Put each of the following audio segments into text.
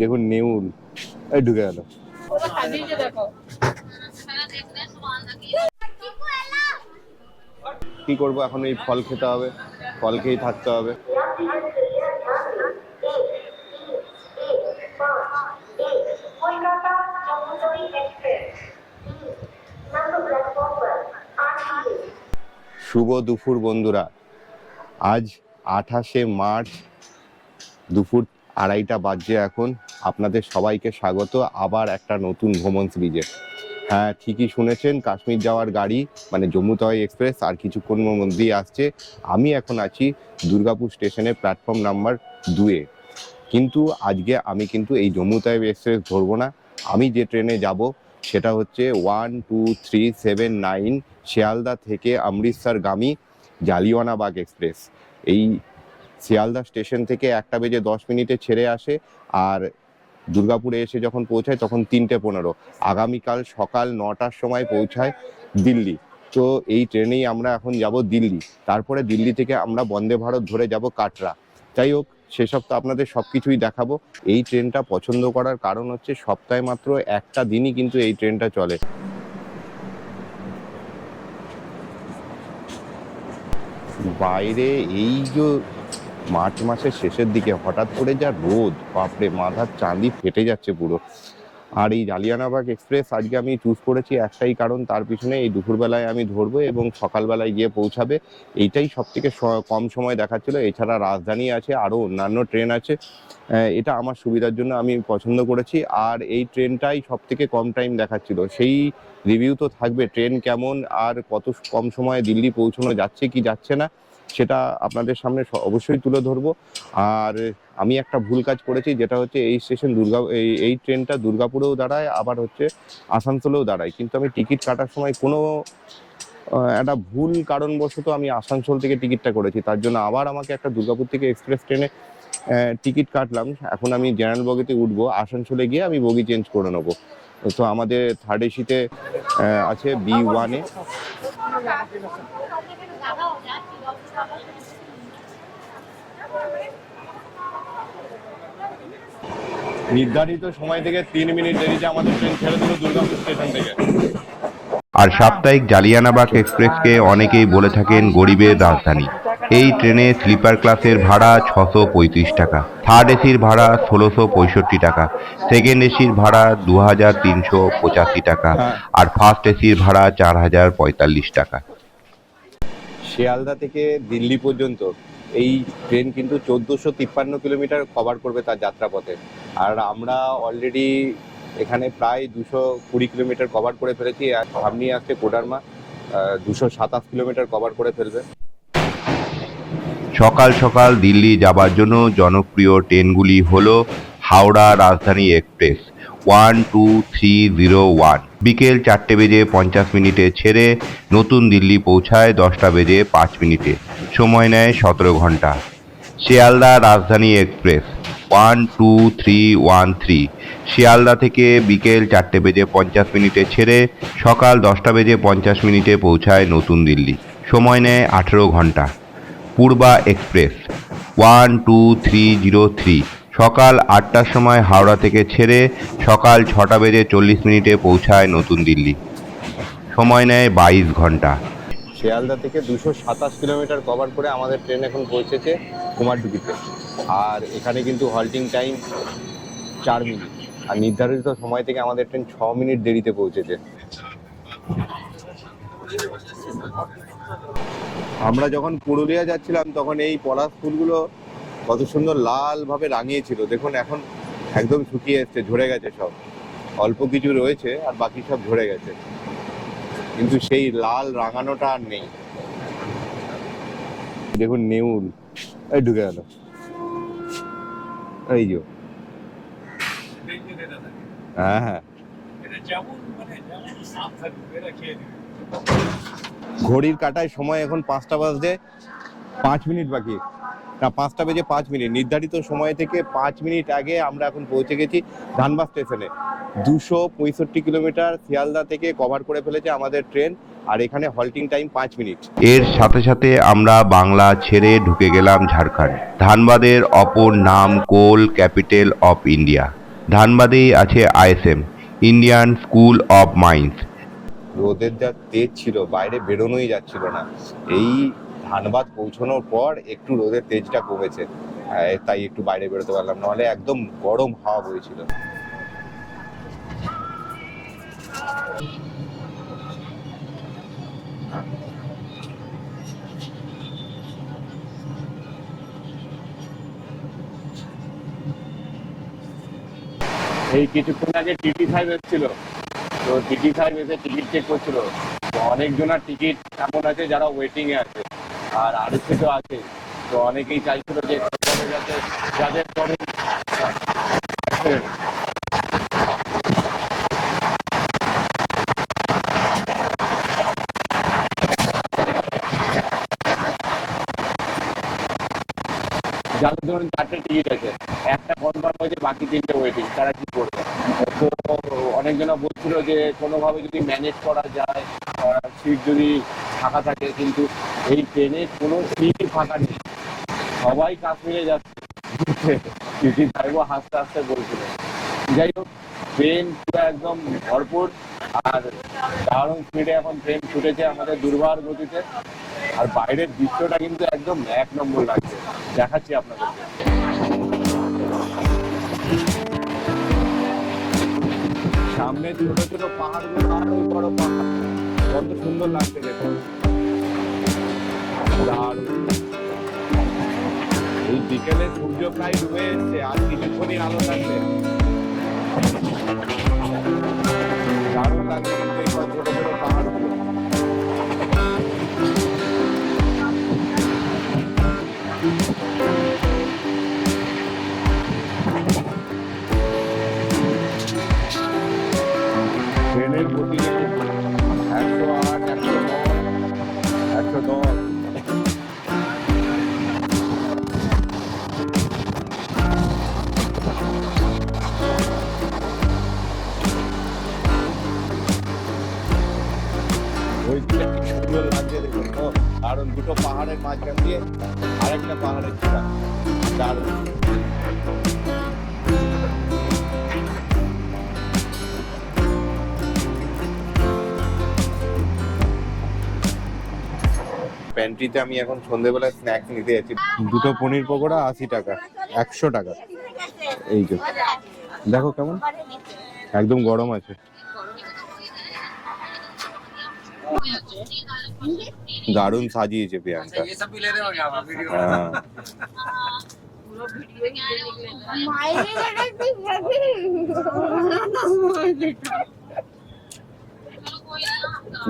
দেখুন নেউল ঢুকে গেল। কি করবো এখন, এই ফল খেতে হবে, ফল খেয়েই থাকতে হবে। শুভ দুপুর বন্ধুরা, আজ 28শে মার্চ দুপুর 2:30 বাজছে এখন। আপনাদের সবাইকে স্বাগত আবার একটা নতুন ভ্রমণ সিরিজে। হ্যাঁ, ঠিকই শুনেছেন, কাশ্মীর যাওয়ার গাড়ি মানে জম্মু তাওয়াই এক্সপ্রেস আর কিছুক্ষণের মধ্যেই আসছে। আমি এখন আছি দুর্গাপুর স্টেশনে প্ল্যাটফর্ম নাম্বার 2-এ। কিন্তু আজকে আমি কিন্তু এই জম্মু তাওয়াই এক্সপ্রেস ধরবো না। আমি যে ট্রেনে যাব সেটা হচ্ছে 12379 শিয়ালদা থেকে অমৃতসরগামী জালিয়ানওয়ালাবাগ এক্সপ্রেস। এই শিয়ালদা স্টেশন থেকে 1:10 ছেড়ে আসে আর দুর্গাপুরে এসে যখন পৌঁছায় তখন 3:15। আগামীকাল সকাল 9টার সময় পৌঁছায় দিল্লি। তো এই ট্রেনেই আমরা এখন যাব দিল্লি, তারপরে দিল্লি থেকে আমরা বন্দে ভারত ধরে যাব কাটরা। যাই হোক, সেসব তো আপনাদের সব কিছুই দেখাবো। এই ট্রেনটা পছন্দ করার কারণ হচ্ছে সপ্তাহে মাত্র একটা দিনই কিন্তু এই ট্রেনটা চলে। বাইরে এই যে মার্চ মাসের শেষের দিকে হঠাৎ করে যা রোদ, বাপরে, মাথার চাঁদি ফেটে যাচ্ছে পুরো। আর এই জালিয়ানওয়ালাবাগ এক্সপ্রেস আজকে আমি চুজ করেছি একটাই কারণ, তার পিছনে এই দুপুরবেলায় আমি ধরবো এবং সকালবেলায় গিয়ে পৌঁছাবে, এইটাই সব থেকে কম সময় দেখাচ্ছিল। এছাড়া রাজধানী আছে, আরও অন্যান্য ট্রেন আছে, এটা আমার সুবিধার জন্য আমি পছন্দ করেছি। আর এই ট্রেনটাই সব থেকে কম টাইম দেখাচ্ছিল। সেই রিভিউ তো থাকবে, ট্রেন কেমন আর কত কম সময়ে দিল্লি পৌঁছানো যাচ্ছে কি যাচ্ছে না সেটা আপনাদের সামনে অবশ্যই তুলে ধরবো। আর আমি একটা ভুল কাজ করেছি, যেটা হচ্ছে এই স্টেশন এই ট্রেনটা দুর্গাপুরেও দাঁড়ায়, আবার হচ্ছে আসানসোলেও দাঁড়ায়, কিন্তু আমি টিকিট কাটার সময় কোনো একটা ভুল কারণবশত আমি আসানসোল থেকে টিকিটটা করেছি। তার জন্য আবার আমাকে একটা দুর্গাপুর থেকে এক্সপ্রেস ট্রেনে টিকিট কাটলাম। এখন আমি জেনারেল বগিতে উঠবো, আসানসোলে গিয়ে আমি বগি চেঞ্জ করে নেবো। তো আমাদের থার্ড এসিতে আছে B1-এ। নির্ধারিত সময় থেকে 3 মিনিট দেরিতে আমাদের ট্রেন ছেড়ে দিল দুর্গাপুর স্টেশন থেকে। আর সাপ্তাহিক জালিয়ানওয়ালাবাগ এক্সপ্রেসকে অনেকেই বলে থাকেন গরিবের রাজধানী। এই ট্রেনে স্লিপার ক্লাসের ভাড়া 635 টাকা, থার্ড এসির ভাড়া 1665 টাকা, সেকেন্ড এসির ভাড়া 2385 টাকা, আর ফার্স্ট এসির ভাড়া 4045 টাকা। শিয়ালদা থেকে দিল্লি পর্যন্ত এই ট্রেন কিন্তু 1453 কিলোমিটার কভার করবে তার যাত্রাপথে। আর আমরা অলরেডি এখানে প্রায় 220 কিলোমিটার কভার করে ফেলেছি। আর সামনে আসছে কোডারমা, 227 কিলোমিটার কভার করে ফেলবে। সকাল সকাল দিল্লি যাবার জন্য জনপ্রিয় ট্রেনগুলি হলো হাওড়া রাজধানী এক্সপ্রেস 12301, বিকেল 4:50 ছেড়ে নতুন দিল্লি পৌঁছায় 10:05, সময় নেয় 17 ঘন্টা। শিয়ালদা রাজধানী এক্সপ্রেস 12313, শিয়ালদা থেকে বিকেল 4:50 ছেড়ে সকাল 10:50 পৌঁছায় নতুন দিল্লি, সময় নেয় 18 ঘন্টা। পূর্বা এক্সপ্রেস 12303, সকাল 8টার সময় হাওড়া থেকে ছেড়ে সকাল 6:40 পৌঁছায় নতুন দিল্লি, সময় নেয় 22 ঘন্টা। শিয়ালদা থেকে 227 কিলোমিটার কভার করে আমাদের ট্রেন এখন পৌঁছেছে কুমারটুলিতে। আর এখানে কিন্তু হল্টিং টাইম 4 মিনিট, আর নির্ধারিত সময় থেকে আমাদের ট্রেন 6 মিনিট দেরিতে পৌঁছেছে। আমরা যখন পুরুলিয়া যাচ্ছিলাম তখন এই পলাশ ফুলগুলো কত সুন্দর লাল ভাবে রাঙিয়েছিল, দেখুন এখন একদম শুকিয়ে এসছে, ঝরে গেছে সব। অল্প কিছু রয়েছে আর বাকি সব ঝরে গেছে, কিন্তু সেই লাল রাঙানোটা আর নেই। দেখুন নেউল ঢুকে গেল, এই যে। হ্যাঁ হ্যাঁ, ঘড়ির কাঁটায় সময় এখন 5:05 বাকি, না 5:05। নির্ধারিত সময় থেকে 5 মিনিট আগে আমরা এখন পৌঁছে গেছি ধানবাদ স্টেশনে। 265 কিলোমিটার শিয়ালদা থেকে কভার করে ফেলেছে আমাদের ট্রেন। আর এখানে হল্টিং টাইম 5 মিনিট। এর সাথে সাথে আমরা বাংলা ছেড়ে ঢুকে গেলাম ঝাড়খণ্ড। ধানবাদের অপর নাম কোল ক্যাপিটাল অফ ইন্ডিয়া। ধানবাদেই আছে ISM, Indian school of mines. রোদের যা তেজ ছিল, বাইরে বেরোনোই যাচ্ছিল না। এই ধানবাদ পৌঁছানোর পর একটু রোদের তেজটা কমেছে, তাই একটু বাইরে বেরোতে পারলাম, নাহলে একদম গরম হাওয়া বইছিল। এই কিছুক্ষণ আগে টিটি সাহেব এসেছিল, তো টিটি সাহেব এসে টিকিট চেক করছিল। তো অনেকজনের টিকিট এমন আছে যারা ওয়েটিং এ আছে, আর আরএসসি তো আছে। তো অনেকেই চাইছিল যে যাতে যাদের পরে যাদের ধরুন 4টে টিকিট আছে, একটা কনফার্ম হয়েছে, বাকি 3টে ওয়েটিং, তারা কি করবে? তো অনেকজনা বলছিল যে কোনোভাবে যদি ম্যানেজ করা যায়, সিট যদি ফাঁকা থাকে, কিন্তু এই ট্রেনে কোনো সিটই ফাঁকা নেই, সবাই কাশ্মীরে যাচ্ছে। টিটি সাহেবও হাসতে হাসতে বলছিল। যাই হোক, ট্রেন পুরো একদম ভরপুর, আর দারুণ স্পিডে এখন ট্রেন ছুটেছে আমাদের দুর্বার গতিতে। আর বাইরের দৃশ্যটা কিন্তু একদম 1 নম্বর লাগছে, দেখাচ্ছি আপনাদেরকে। সামনে ছোট ছোট পাহাড়গুলো, আর ওই বড় পাহাড়, কত সুন্দর লাগছে দেখুন। দারুণ। এই বিকেলে সূর্য প্রায় ডুবে এসছে, আর কিছুক্ষণই আলো থাকবে। দারুণ লাগছে কিন্তু এই ছোট ছোট পাহাড়গুলো। ট্রেনের গতি 108, 110। ওই দিকে কি সুন্দর লাগছে দেখুন। ও দারুণ, দুটো পাহাড়ের মাঝখান দিয়ে আরেকটা পাহাড়ের চূড়া, দারুণ। প্যান্ট্রিতে আমি এখন সন্ধ্যেবেলায় স্ন্যাক্স নিতে যাচ্ছি। দুটো পনির পকোড়া 80 টাকা, 100 টাকা। এই যে দেখো কেমন, একদম গরম আছে। দারুণ সাজিয়েছে প্রিয়াঙ্কা। হ্যাঁ,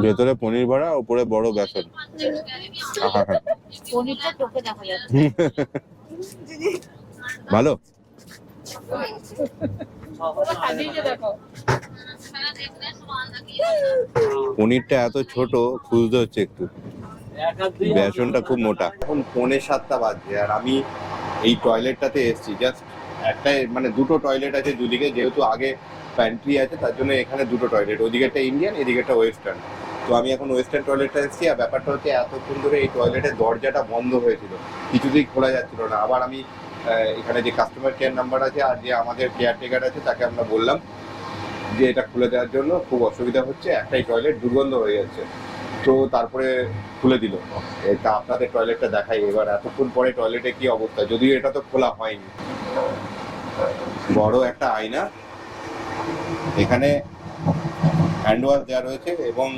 ভেতরে পনির ভরা, উপরে বড় বেসন। ভালো। পনিরটা এত ছোট, খুঁজতে হচ্ছে একটু, বেসনটা খুব মোটা। এখন 6:45 বাজছে, আর আমি এই টয়লেটটাতে এসেছি। জাস্ট একটাই, মানে দুটো টয়লেট আছে দুদিকে, যেহেতু আগে প্যান্ট্রি আছে তার জন্য এখানে দুটো টয়লেট, ওদিকে একটা ইন্ডিয়ান, এদিকে একটা ওয়েস্টার্ন। তো আমি এখন ওয়েস্টার্ন টয়লেটটা এসেছি। আর ব্যাপারটা হচ্ছে এতক্ষণ ধরে এই টয়লেটের দরজাটা বন্ধ হয়েছিল, কিছুতেই খোলা যাচ্ছিল না। আবার আমি এখানে যে কাস্টমার কেয়ার নাম্বার আছে আর যে আমাদের কেয়ারটেকার আছে তাকে আমরা বললাম যে এটা খুলে দেওয়ার জন্য, খুব অসুবিধা হচ্ছে, একটাই টয়লেট দুর্গন্ধ হয়ে যাচ্ছে। তো তারপরে খুলে দিল। এটা আপনাদের টয়লেটটা দেখাই এবার। এতক্ষণ পরে টয়লেটে কি অবস্থা, যদিও এটা তো খোলা হয়নি। বড় একটা আয়না, এখানে হ্যান্ড ওয়াশ দেওয়া রয়েছে এবং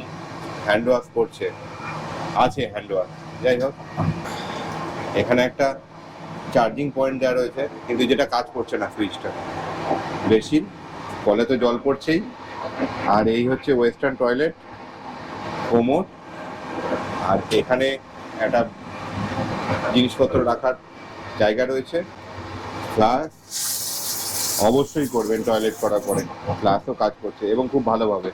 হ্যান্ড ওয়াশ করছে, আছে হ্যান্ড ওয়াশ। যাই হোক, এখানে একটা চার্জিং পয়েন্ট দেওয়া রয়েছে, কিন্তু যেটা কাজ করছে না, সুইচটা। বেসিন, কলে তো জল পড়ছেই। আর এই হচ্ছে ওয়েস্টার্ন টয়লেট, কোমোড। আর এখানে একটা জিনিসপত্র রাখার জায়গা রয়েছে। ফ্লাশ অবশ্যই করবেন টয়লেট করার পরে, ফ্লাশও কাজ করছে এবং খুব ভালোভাবে।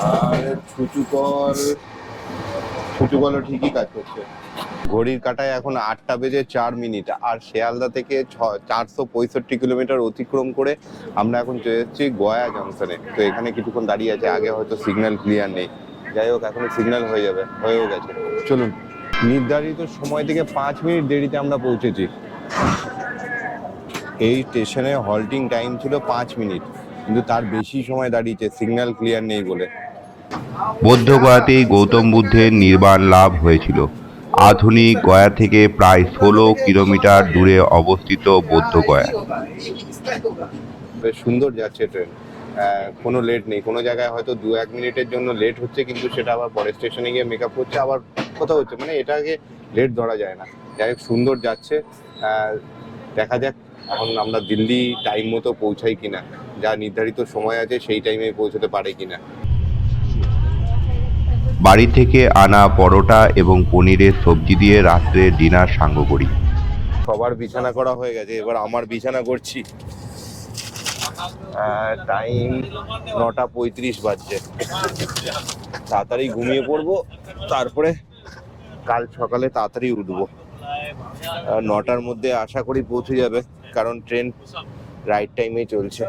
আর ছুচু কল, সূচু বলো ঠিকই কাজ করছে। ঘড়ির কাঁটায় এখন 8:04, আর শিয়ালদা থেকে 465 কিলোমিটার অতিক্রম করে আমরা এখন চলে যাচ্ছি গয়া জংশনে। তো এখানে কিছুক্ষণ দাঁড়িয়ে আছে, আগে হয়তো সিগন্যাল ক্লিয়ার নেই, যাই হোক এখন সিগন্যাল হয়েও গেছে। চলুন, নির্ধারিত সময় থেকে 5 মিনিট দেরিতে আমরা পৌঁছেছি। এই স্টেশনে হল্টিং টাইম ছিল 5 মিনিট, কিন্তু তার বেশি সময় দাঁড়িয়েছে সিগন্যাল ক্লিয়ার নেই বলে। বৌদ্ধগয়াতেই গৌতম বুদ্ধের নির্বাণ লাভ হয়েছিল। আধুনিক গয়া থেকে প্রায় 16 কিলোমিটার দূরে অবস্থিত বৌদ্ধগয়া। বেশ সুন্দর যাচ্ছে ট্রেন, কোনো লেট নেই। কোনো জায়গায় হয়তো 2-1 মিনিটের জন্য লেট হচ্ছে, কিন্তু সেটা আবার পরের স্টেশনে গিয়ে মেকআপ হচ্ছে, আবার কোথাও হচ্ছে, মানে এটাকে লেট ধরা যায় না। যাই হোক সুন্দর যাচ্ছে। দেখা যাক এখন আমরা দিল্লি টাইম মতো পৌঁছাই কিনা, যা নির্ধারিত সময় আছে সেই টাইমে পৌঁছতে পারে কিনা। বাড়ি থেকে আনা পরোটা এবং পনিরের সবজি দিয়ে রাত্রে ডিনার সাঙ্গ করি। সবার বিছানা করা হয়ে গেছে, এবার আমার বিছানা করছি। টাইম 9:35 বাজছে। তাড়াতাড়ি ঘুমিয়ে পড়বো, তারপরে কাল সকালে তাড়াতাড়ি উঠবো। 9টার মধ্যে আশা করি পৌঁছে যাবে, কারণ ট্রেন রাইট টাইমে চলছে।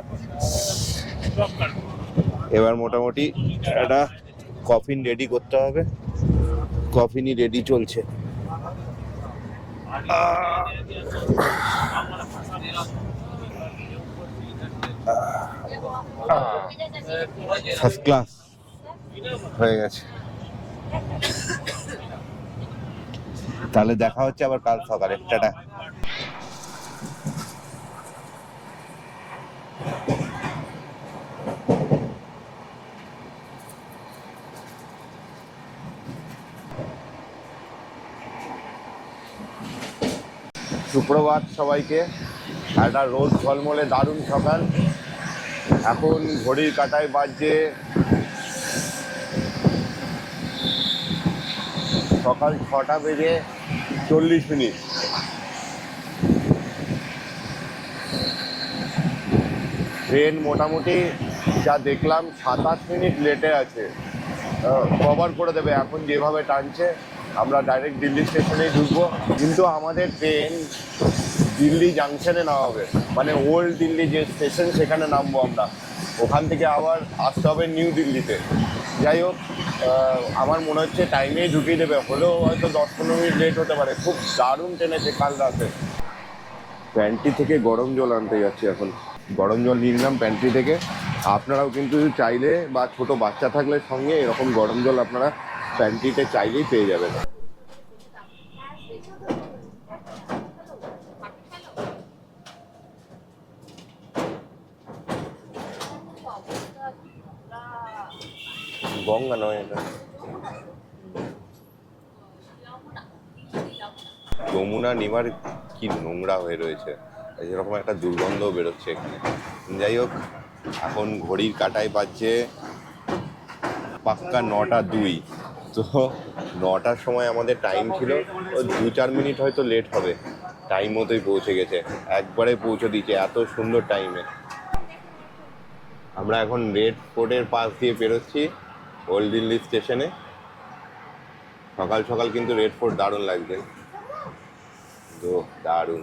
এবার মোটামুটি একটা কফিন রেডি করতে হবে, কফিনই রেডি চলছে। ফার্স্ট ক্লাস হয়ে গেছে। তাহলে দেখা হচ্ছে আবার কাল সকালে। টাটা। সুপ্রভাত সবাইকে। একটা রোদ ঝলমলে দারুণ সকাল। এখন ঘড়ির কাঁটায় বাজছে সকাল 6:40। ট্রেন মোটামুটি যা দেখলাম 27 মিনিট লেটে আছে। কভার করে দেবে এখন যেভাবে টানছে। আমরা ডাইরেক্ট দিল্লি স্টেশনেই ঢুকবো, কিন্তু আমাদের ট্রেন দিল্লি জাংশনে নামাবে, মানে ওল্ড দিল্লি যে স্টেশন সেখানে নামবো আমরা। ওখান থেকে আবার আসতে হবে নিউ দিল্লিতে। যাই হোক, আমার মনে হচ্ছে টাইমেই ঢুকিয়ে দেবে, হলেও হয়তো 10-15 মিনিট লেট হতে পারে। খুব দারুণ ট্রেনেছে কাল রাতে। প্যান্ট্রি থেকে গরম জল আনতে যাচ্ছি এখন। গরম জল নিয়ে নিলাম প্যান্ট্রি থেকে। আপনারাও কিন্তু চাইলে, বা ছোট বাচ্চা থাকলে সঙ্গে, এরকম গরম জল আপনারা প্যান্ট্রিতে চাইলেই পেয়ে যাবেন। গঙ্গা নয় এটা, যমুনা নিমার কি নোংরা হয়ে রয়েছে, এরকম একটা দুর্গন্ধ বেরোচ্ছে এখানে। যাই হোক, এখন ঘড়ির কাঁটায় বাজছে পাক্কা 9:02। তো 9টার সময় আমাদের টাইম ছিল, 2-4 মিনিট হয়তো লেট হবে। টাইম মতোই পৌঁছে গেছে, একবারে পৌঁছে দিয়েছে এত সুন্দর টাইমে। আমরা এখন রেড ফোর্টের পাশ দিয়ে বেরোচ্ছি ওল্ড দিল্লি স্টেশনে। সকাল সকাল কিন্তু রেড ফোর্ট দারুণ লাগছে, তো দারুণ।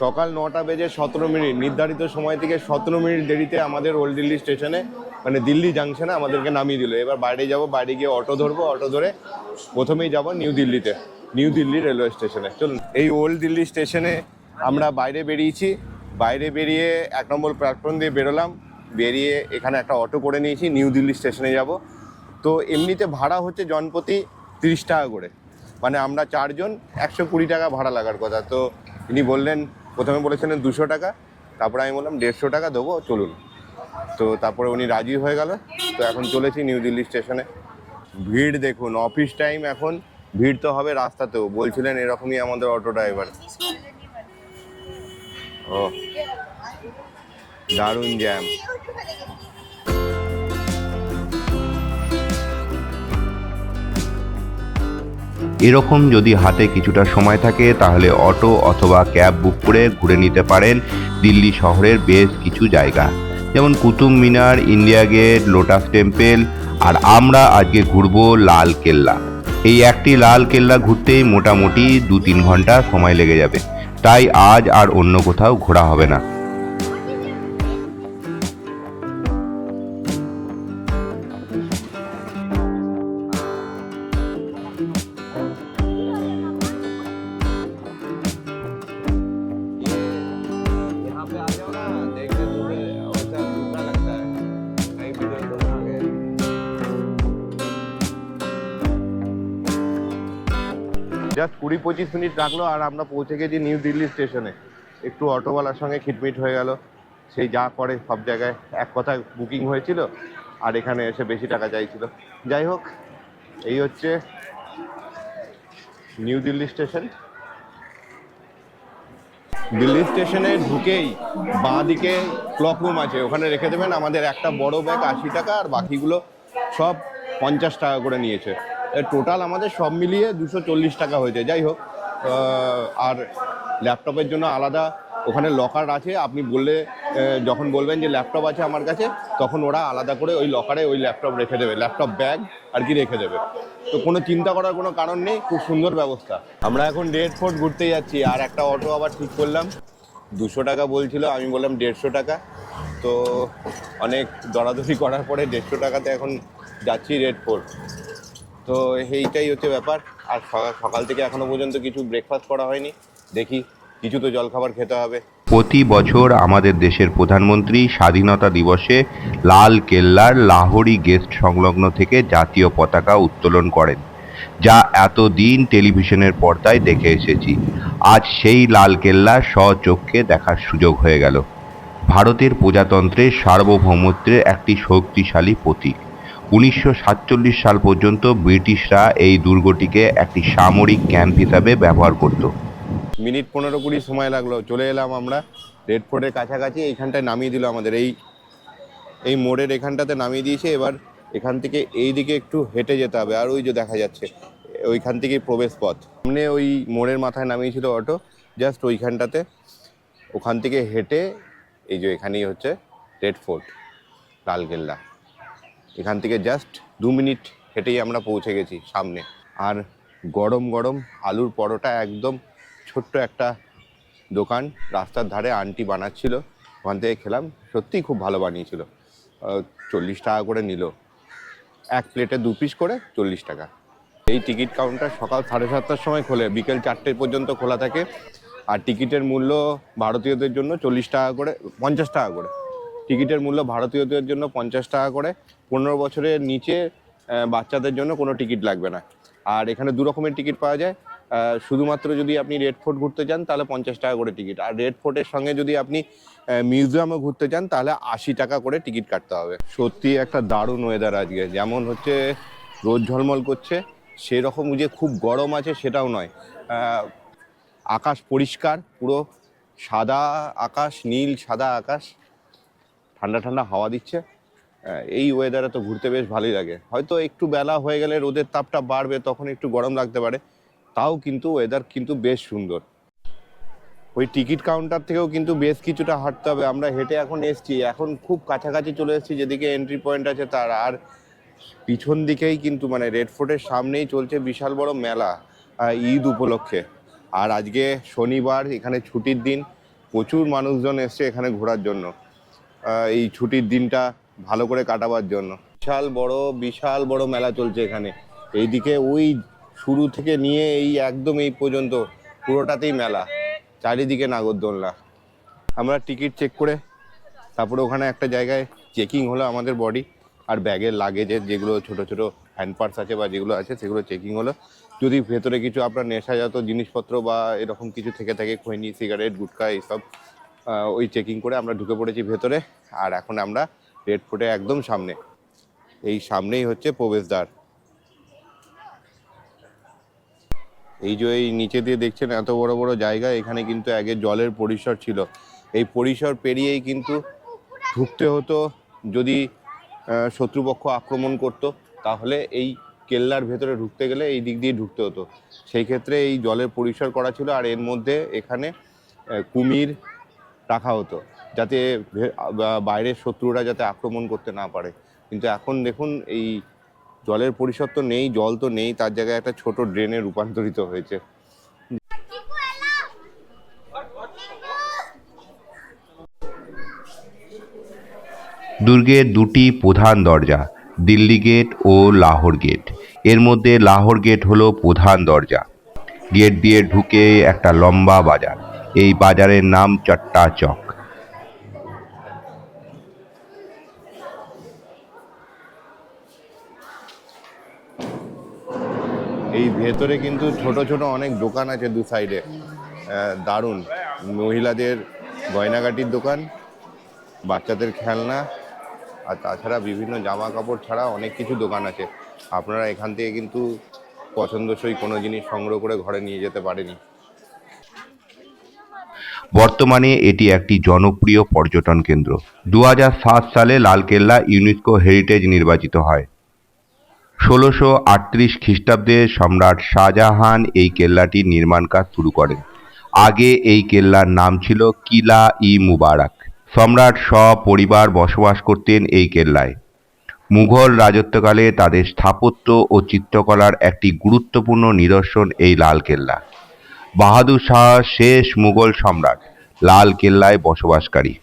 সকাল 9:17, নির্ধারিত সময় থেকে 17 মিনিট দেরিতে আমাদের ওল্ড দিল্লি স্টেশনে, মানে দিল্লি জাংশনে আমাদেরকে নামিয়ে দিল। এবার বাইরে যাব, বাইরে গিয়ে অটো ধরবো, অটো ধরে প্রথমেই যাব নিউ দিল্লিতে, নিউ দিল্লি রেলওয়ে স্টেশনে। চলুন, এই ওল্ড দিল্লি স্টেশনে আমরা বাইরে বেরিয়েছি। বাইরে বেরিয়ে 1 নম্বর প্ল্যাটফর্ম দিয়ে বেরোলাম, বেরিয়ে এখানে একটা অটো করে নিয়েছি, নিউ দিল্লি স্টেশনে যাব। তো এমনিতে ভাড়া হচ্ছে জনপ্রতি 30 টাকা করে, মানে আমরা 4 জন, 120 টাকা ভাড়া লাগার কথা। তো ইনি বললেন, প্রথমে বলেছিলেন 200 টাকা, তারপরে আমি বললাম 150 টাকা দেবো, চলুন। তো তারপরে উনি রাজি হয়ে গেল। তো এখন চলেছি নিউ দিল্লি স্টেশনে। ভিড় দেখুন, অফিস টাইম এখন, ভিড় তো হবে রাস্তাতেও, বলছিলেন এরকমই আমাদের অটো ড্রাইভার। ও দারুণ জ্যাম। এরকম যদি হাতে কিছুটা সময় থাকে তাহলে অটো অথবা ক্যাব বুক করে ঘুরে নিতে পারেন দিল্লি শহরের বেশ কিছু জায়গা, যেমন Qutub Minar, India gate, lotus temple. আর আমরা আজকে ঘুরবো লাল কেল্লা। এই একটি লাল কেল্লা ঘুরতেই মোটামুটি 2-3 ঘন্টা সময় লেগে যাবে, তাই আজ আর অন্য কোথাও ঘোরা হবে না। জাস্ট 20-25 মিনিট লাগলো আর আমরা পৌঁছে গেছি নিউ দিল্লি স্টেশনে। একটু অটোওয়ালার সঙ্গে খিটমিট হয়ে গেল, সেই যা করে সব জায়গায়, এক কথায় বুকিং হয়েছিল আর এখানে এসে বেশি টাকা চাইছিল। যাই হোক, এই হচ্ছে নিউ দিল্লি স্টেশন। দিল্লি স্টেশনে ঢুকেই বাঁ দিকে ক্লক রুম আছে, ওখানে রেখে দেবেন। আমাদের একটা বড় ব্যাগ 80 টাকা আর বাকিগুলো সব 50 টাকা করে নিয়েছে। টোটাল আমাদের সব মিলিয়ে 240 টাকা হয়েছে। যাই হোক, আর ল্যাপটপের জন্য আলাদা ওখানে লকার আছে। আপনি বললে, যখন বলবেন যে ল্যাপটপ আছে আমার কাছে, তখন ওরা আলাদা করে ওই লকারে ওই ল্যাপটপ রেখে দেবে, ল্যাপটপ ব্যাগ আর কি রেখে দেবে। তো কোনো চিন্তা করার কোনো কারণ নেই, খুব সুন্দর ব্যবস্থা। আমরা এখন রেড ফোর্ট ঘুরতে যাচ্ছি আর একটা অটো আবার ঠিক করলাম। 200 টাকা বলছিল, আমি বললাম 150 টাকা। তো অনেক দরাদরি করার পরে 150 টাকাতে এখন যাচ্ছি রেড ফোর্ট। তো এইটাই হচ্ছে ব্যাপার। আর সকাল থেকে এখনো পর্যন্ত কিছু ব্রেকফাস্ট করা হয়নি, দেখি কিছু তো জলখাবার খেতে হবে। প্রতি বছর আমাদের দেশের প্রধানমন্ত্রী স্বাধীনতা দিবসে লাল কেল্লার লাহোরি গেস্ট সংলগ্ন থেকে জাতীয় পতাকা উত্তোলন করেন, যা এতদিন টেলিভিশনের পর্দায় দেখে এসেছি। আজ সেই লাল কেল্লা স্বচক্ষে দেখার সুযোগ হয়ে গেল। ভারতের প্রজাতন্ত্রের সার্বভৌমত্বের একটি শক্তিশালী প্রতীক। 1947 সাল পর্যন্ত ব্রিটিশরা এই দুর্গটিকে একটি সামরিক ক্যাম্প হিসাবে ব্যবহার করত। মিনিট 15-20 সময় লাগলো, চলে এলাম আমরা রেড ফোর্টের কাছাকাছি। এইখানটায় নামিয়ে দিল আমাদের, এই মোড়ের এখানটাতে নামিয়ে দিয়েছে। এবার এখান থেকে এই দিকে একটু হেঁটে যেতে হবে, আর ওই যে দেখা যাচ্ছে ওইখান থেকেই প্রবেশ পথ। সামনে ওই মোড়ের মাথায় নামিয়েছিল অটো, জাস্ট ওইখানটাতে। ওখান থেকে হেঁটে এই যে এখানেই হচ্ছে রেড ফোর্ট, লালকেল্লা। এখান থেকে জাস্ট 2 মিনিট হেঁটেই আমরা পৌঁছে গেছি সামনে। আর গরম গরম আলুর পরোটা, একদম ছোট্ট একটা দোকান রাস্তার ধারে আন্টি বানাচ্ছিল, ওখান থেকে খেলাম। সত্যিই খুব ভালো বানিয়েছিল। 40 টাকা করে নিল, এক প্লেটে 2 পিস করে 40 টাকা। এই টিকিট কাউন্টার সকাল 7:30টার সময় খোলে, বিকেল 4টে পর্যন্ত খোলা থাকে। আর টিকিটের মূল্য ভারতীয়দের জন্য 40 টাকা করে, 50 টাকা করে। টিকিটের মূল্য ভারতীয়দের জন্য 50 টাকা করে। 15 বছরের নিচে বাচ্চাদের জন্য কোনো টিকিট লাগবে না। আর এখানে 2 রকমের টিকিট পাওয়া যায়। শুধুমাত্র যদি আপনি রেড ফোর্ট ঘুরতে চান তাহলে 50 টাকা করে টিকিট, আর রেড ফোর্টের সঙ্গে যদি আপনি মিউজিয়ামও ঘুরতে চান তাহলে 80 টাকা করে টিকিট কাটতে হবে। সত্যি একটা দারুণ ওয়েদার আজকে, যেমন হচ্ছে রোদ ঝলমল করছে, সেরকম যে খুব গরম আছে সেটাও নয়। আকাশ পরিষ্কার, পুরো সাদা আকাশ, নীল সাদা আকাশ, ঠান্ডা ঠান্ডা হাওয়া দিচ্ছে। এই ওয়েদারে তো ঘুরতে বেশ ভালোই লাগে। হয়তো একটু বেলা হয়ে গেলে রোদের তাপটা বাড়বে, তখন একটু গরম লাগতে পারে, তাও কিন্তু ওয়েদার কিন্তু বেশ সুন্দর। ওই টিকিট কাউন্টার থেকেও কিন্তু বেশ কিছুটা হাঁটতে হবে। আমরা হেঁটে এখন এসছি, এখন খুব কাছাকাছি চলে এসেছি যেদিকে এন্ট্রি পয়েন্ট আছে তার। আর পিছন দিকেই কিন্তু মানে রেড ফোর্টের সামনেই চলছে বিশাল বড় মেলা, ঈদ উপলক্ষে। আর আজকে শনিবার, এখানে ছুটির দিন, প্রচুর মানুষজন এসছে এখানে ঘোরার জন্য, এই ছুটির দিনটা ভালো করে কাটাবার জন্য। বিশাল বড় মেলা চলছে এখানে। এইদিকে ওই শুরু থেকে নিয়ে এই একদম এই পর্যন্ত পুরোটাতেই মেলা, চারিদিকে নাগরদোলনা। আমরা টিকিট চেক করে তারপরে ওখানে একটা জায়গায় চেকিং হলো আমাদের বডি আর ব্যাগের লাগেজের যেগুলো ছোট ছোট হ্যান্ড পার্স আছে বা যেগুলো আছে সেগুলো চেকিং হলো। যদি ভেতরে কিছু আপনার নেশাজাত জিনিসপত্র বা এরকম কিছু থেকে থাকে, খৈনি, সিগারেট, গুটখা এইসব, ওই চেকিং করে আমরা ঢুকে পড়েছি ভেতরে। আর এখন আমরা রেড ফোর্টে একদম সামনে, এই সামনেই হচ্ছে প্রবেশদ্বার। এই যে এই নিচে দিয়ে দেখছেন এত বড় বড় জায়গা, এখানে কিন্তু আগে জলের পরিসর ছিল। এই পরিসর পেরিয়েই কিন্তু ঢুকতে হতো। যদি শত্রুপক্ষ আক্রমণ করত তাহলে এই কেল্লার ভেতরে ঢুকতে গেলে এই দিক দিয়ে ঢুকতে হতো। সেই ক্ষেত্রে এই জলের পরিসর করা ছিল, আর এর মধ্যে এখানে কুমির রাখা হতো যাতে বাইরের শত্রুরা যাতে আক্রমণ করতে না পারে। কিন্তু এখন দেখুন এই জলের পরিসর তো নেই, জল তো নেই, তার জায়গায় একটা ছোট ড্রেনে রূপান্তরিত হয়েছে। দুর্গের দুটি প্রধান দরজা, দিল্লি গেট ও লাহোর গেট। এর মধ্যে লাহোর গেট হলো প্রধান দরজা। গেট দিয়ে ঢুকে একটা লম্বা বাজার, এই বাজারের নাম চট্টা চক। এই ভেতরে কিন্তু ছোট ছোট অনেক দোকান আছে দু সাইডে, দারুণ। মহিলাদের গয়নাগাটির দোকান, বাচ্চাদের খেলনা, আর তাছাড়া বিভিন্ন জামা কাপড় ছাড়া অনেক কিছু দোকান আছে। আপনারা এখান থেকে কিন্তু পছন্দসই কোনো জিনিস সংগ্রহ করে ঘরে নিয়ে যেতে পারেনি। বর্তমানে এটি একটি জনপ্রিয় পর্যটন কেন্দ্র। 2007 সালে লালকেল্লা ইউনেস্কো হেরিটেজ নির্বাচিত হয়। 1638 খ্রিস্টাব্দে সম্রাট শাহজাহান এই কেল্লাটির নির্মাণ কাজ শুরু করেন। আগে এই কেল্লার নাম ছিল কিলা ই মুবারক। সম্রাট সপরিবার বসবাস করতেন এই কেল্লায়। মুঘল রাজত্বকালে তাদের স্থাপত্য ও চিত্রকলার একটি গুরুত্বপূর্ণ নিদর্শন এই লালকেল্লা। বাহাদুর শাহ শেষ মুঘল সম্রাট লাল কেল্লায় বসবাসকারী।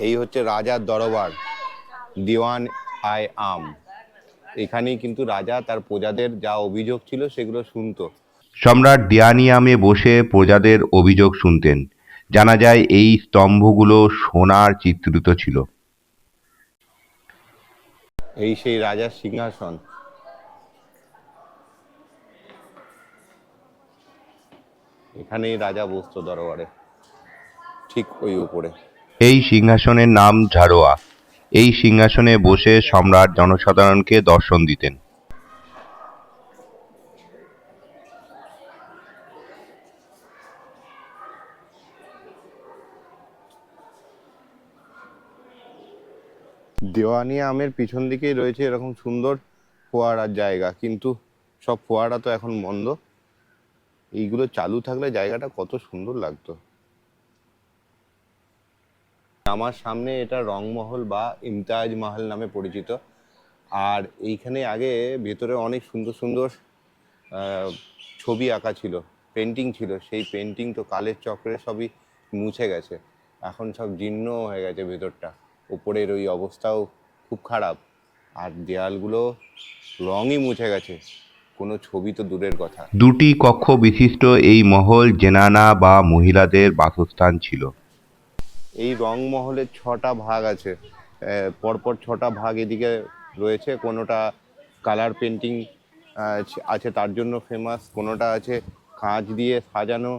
এই হচ্ছে রাজার দরবার, দিওয়ান আই আম। এখানেই কিন্তু রাজা তার প্রজাদের যা অভিযোগ ছিল সেগুলো শুনতো। সম্রাট দিয়ানিয়ামে বসে প্রজাদের অভিযোগ শুনতেন। জানা যায় এই স্তম্ভগুলো সোনার চিত্রিত ছিল। এই সেই রাজার সিংহাসন। এখানেই রাজা বসতো দরবারে, ঠিক ওই উপরে। এই সিংহাসনের নাম ঝাড়োয়া। এই সিংহাসনে বসে সম্রাট জনসাধারণকে দর্শন দিতেন। দেওয়ানি আমের পিছন দিকেই রয়েছে এরকম সুন্দর ফোয়ারার জায়গা, কিন্তু সব ফোয়ারা তো এখন বন্ধ। এইগুলো চালু থাকলে জায়গাটা কত সুন্দর লাগতো। আমার সামনে এটা রংমহল বা ইমতাজ মহল নামে পরিচিত। আর এইখানে আগে ভেতরে অনেক সুন্দর সুন্দর ছবি আঁকা ছিল, পেন্টিং ছিল। সেই পেন্টিং তো কালের চক্রে সবই মুছে গেছে, এখন সব জীর্ণ হয়ে গেছে ভেতরটা। উপরের ওই অবস্থাও খুব খারাপ, আর দেয়ালগুলো রঙই মুছে গেছে, কোনো ছবি তো দূরের কথা। দুটি কক্ষ বিশিষ্ট এই মহল জেনানা বা মহিলাদের বাসস্থান ছিল। এই রংমহলের 6টা ভাগ আছে, পরপর 6টা ভাগ এদিকে রয়েছে। কোনোটা কালার পেন্টিং আছে তার জন্য ফেমাস, কোনোটা আছে কাঁচ দিয়ে সাজানো,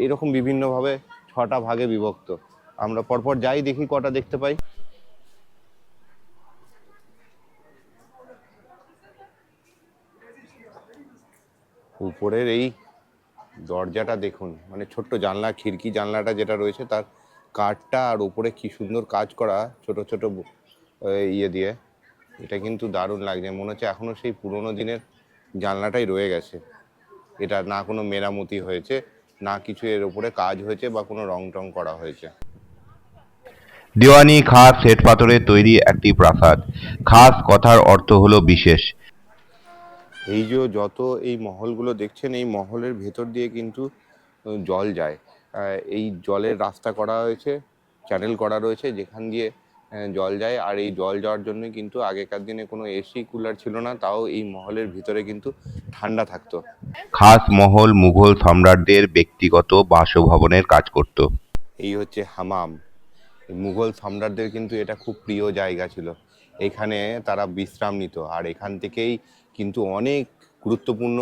এরকম বিভিন্নভাবে 6টা ভাগে বিভক্ত। আমরা পরপর যাই, দেখি কটা দেখতে পাই। উপরের এই দরজাটা দেখুন, মানে ছোট্ট জানলা, খিড়কি জানলাটা যেটা রয়েছে তার কাঠটা, আর উপরে কি সুন্দর কাজ করা ছোট ছোট ইয়ে দিয়ে। এটা কিন্তু দারুণ লাগছে, মনে হচ্ছে এখনো সেই পুরোনো দিনের জানলাটাই রয়ে গেছে। এটা না কোনো মেরামতি হয়েছে, না কিছু এর উপরে কাজ হয়েছে বা কোনো রং টং করা হয়েছে। দেওয়ানি খাস শ্বেত পাথরের তৈরি একটি প্রাসাদ। খাস কথার অর্থ হলো বিশেষ। এই যে যত এই মহলগুলো দেখছেন, এই মহলের ভেতর দিয়ে কিন্তু জল যায়। এই জলের রাস্তা করা হয়েছে, চ্যানেল করা রয়েছে যেখান দিয়ে জল যায়। আর এই জল যাওয়ার জন্য কিন্তু আগেকার দিনে কোনো এসি কুলার ছিল না, তাও এই মহলের ভিতরে কিন্তু ঠান্ডা থাকতো। খাস মহল মুঘল সম্রাটদের ব্যক্তিগত বাসভবনের কাজ করত। এই হচ্ছে হামাম। মুঘল সম্রাটদের কিন্তু এটা খুব প্রিয় জায়গা ছিল, এখানে তারা বিশ্রাম নিত। আর এখান থেকেই কিন্তু অনেক গুরুত্বপূর্ণ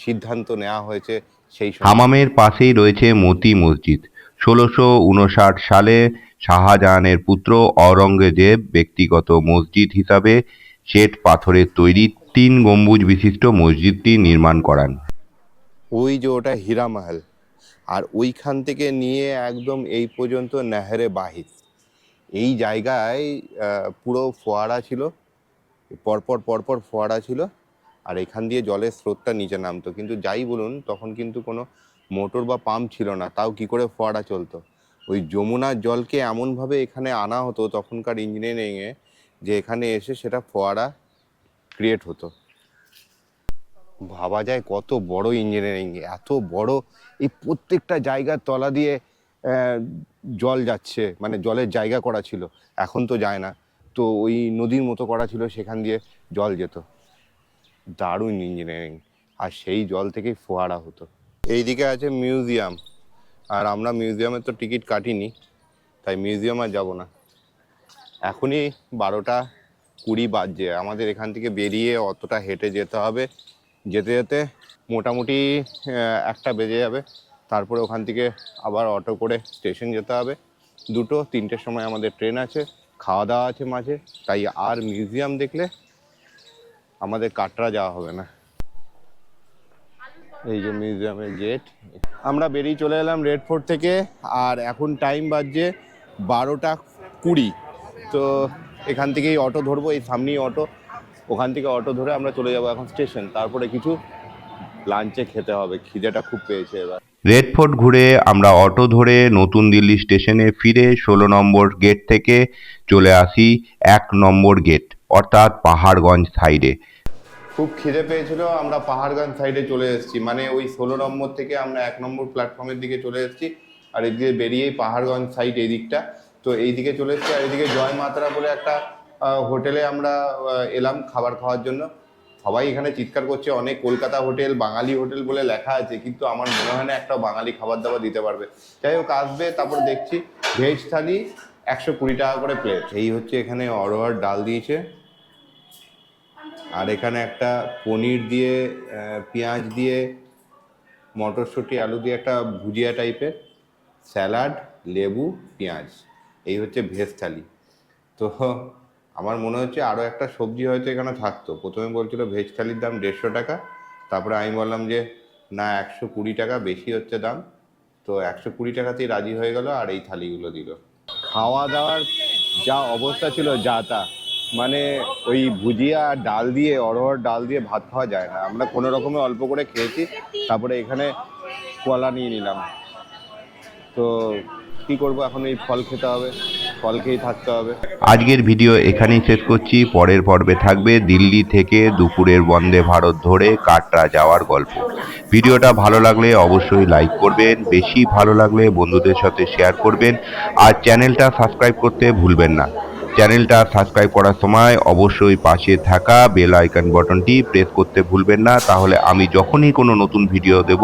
সিদ্ধান্ত নেওয়া হয়েছে সেই সময়। হামামের পাশেই রয়েছে মতি মসজিদ। 1659 সালে শাহজাহানের পুত্র অরঙ্গজেব ব্যক্তিগত মসজিদ হিসাবে শ্বেত পাথরের তৈরি 3 গম্বুজ বিশিষ্ট মসজিদটি নির্মাণ করান। ওই যে ওটা হীরা মহল, আর ওইখান থেকে নিয়ে একদম এই পর্যন্ত নেহেরে বাহিস, এই জায়গায় পুরো ফোয়ারা ছিল, পরপর পরপর ফোয়ারা ছিল, আর এখান দিয়ে জলের স্রোতটা নিচে নামতো। কিন্তু যাই বলুন, তখন কিন্তু কোনো মোটর বা পাম্প ছিল না, তাও কি করে ফোয়ারা চলতো? ওই যমুনার জলকে এমনভাবে এখানে আনা হতো তখনকার ইঞ্জিনিয়ারিংয়ে, যে এখানে এসে সেটা ফোয়ারা ক্রিয়েট হতো। ভাবা যায় কত বড় ইঞ্জিনিয়ারিং, এত বড়, এই প্রত্যেকটা জায়গার তলা দিয়ে জল যাচ্ছে, মানে জলের জায়গা করা ছিল, এখন তো যায় না, তো ওই নদীর মতো করা ছিল, সেখান দিয়ে জল যেত। দারুণ ইঞ্জিনিয়ারিং, আর সেই জল থেকেই ফোয়ারা হতো। এইদিকে আছে মিউজিয়াম, আর আমরা মিউজিয়ামের তো টিকিট কাটিনি, তাই মিউজিয়াম আর যাবো না। এখনই 12:20 বাজছে, আমাদের এখান থেকে বেরিয়ে অতটা হেঁটে যেতে হবে, যেতে যেতে মোটামুটি 1টা বেজে যাবে। তারপরে ওখান থেকে আবার অটো করে স্টেশন যেতে হবে, 2-3টের সময় আমাদের ট্রেন আছে, খাওয়া দাওয়া আছে মাঝে, তাই আর মিউজিয়াম দেখলে আমাদের কাটরা যাওয়া হবে না। এই যে মিউজিয়ামের গেট, আমরা বেরিয়ে চলে এলাম রেড ফোর্ট থেকে, আর এখন টাইম বাজছে 12:20। তো এখান থেকেই অটো ধরবো, এই সামনেই অটো, ওখান থেকে অটো ধরে আমরা চলে যাবো এখন স্টেশন। তারপরে কিছু লাঞ্চে খেতে হবে, খিদেটা খুব পেয়েছে এবার। রেড ফোর্ট ঘুরে আমরা অটো ধরে নতুন দিল্লি স্টেশনে ফিরে 16 নম্বর গেট থেকে চলে আসি 1 নম্বর গেট, অর্থাৎ পাহাড়গঞ্জ সাইডে। খুব খিদে পেয়েছিল, আমরা পাহাড়গঞ্জ সাইডে চলে এসেছি, মানে ওই 16 নম্বর থেকে আমরা 1 নম্বর প্ল্যাটফর্মের দিকে চলে এসেছি, আর এদিকে বেরিয়েই পাহাড়গঞ্জ সাইড এই দিকটা, তো এই দিকে চলে এসেছি। আর এদিকে জয় মাতারা বলে একটা হোটেলে আমরা এলাম খাবার খাওয়ার জন্য। সবাই এখানে চিৎকার করছে, অনেক কলকাতা হোটেল, বাঙালি হোটেল বলে লেখা আছে, কিন্তু আমার মনে হয় না একটা বাঙালি খাবার দাবার দিতে পারবে। যাই হোক, আসবে, তারপর দেখছি ভেজ থালি 120 টাকা করে প্লেট। এই হচ্ছে এখানে অরহর ডাল দিয়েছে, আর এখানে একটা পনির দিয়ে, পেঁয়াজ দিয়ে, মটরশুঁটি আলু দিয়ে একটা ভুজিয়া টাইপের, স্যালাড, লেবু, পেঁয়াজ, এই হচ্ছে ভেজ থালি। তো আমার মনে হচ্ছে আরও একটা সবজি হয়তো এখানে থাকতো। প্রথমে বলছিল ভেজ থালির দাম 150 টাকা, তারপরে আমি বললাম যে না 120 টাকা বেশি হচ্ছে দাম, তো 120 টাকাতেই রাজি হয়ে গেল, আর এই থালিগুলো দিল। খাওয়া দাওয়ার যা অবস্থা ছিল, যা তা, মানে ওই ভুজিয়া আর ডাল দিয়ে, অরহর ডাল দিয়ে ভাত খাওয়া যায় না। আমরা কোনো রকমে অল্প করে খেয়েছি, তারপরে এখানে কলা নিয়ে নিলাম। তো কি করব, এখন এই ফল খেতে হবে, ফল খেয়েই থাকতে হবে। আজকের ভিডিও এখানেই শেষ করছি। পরের পর্বে থাকবে দিল্লি থেকে দুপুরের বন্দে ভারত ধরে কাটরা যাওয়ার গল্প। ভিডিওটা ভালো লাগলে অবশ্যই লাইক করবেন, বেশি ভালো লাগলে বন্ধুদের সাথে শেয়ার করবেন, আর চ্যানেলটা সাবস্ক্রাইব করতে ভুলবেন না। চ্যানেলটা সাবস্ক্রাইব করার সময় অবশ্যই পাশে থাকা বেল আইকন বাটনটি প্রেস করতে ভুলবেন না, তাহলে আমি যখনই কোনো নতুন ভিডিও দেব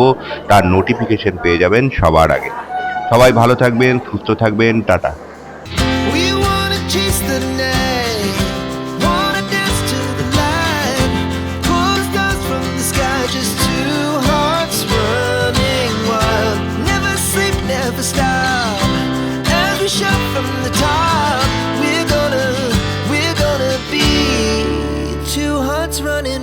তার নোটিফিকেশন পেয়ে যাবেন সবার আগে। সবাই ভালো থাকবেন, সুস্থ থাকবেন, tata. We wanna chase the night, wanna dance to the light, pull the stars from the sky, just two hearts running wild. Never sleep, never stop, as we shout from the top. We're gonna be two hearts running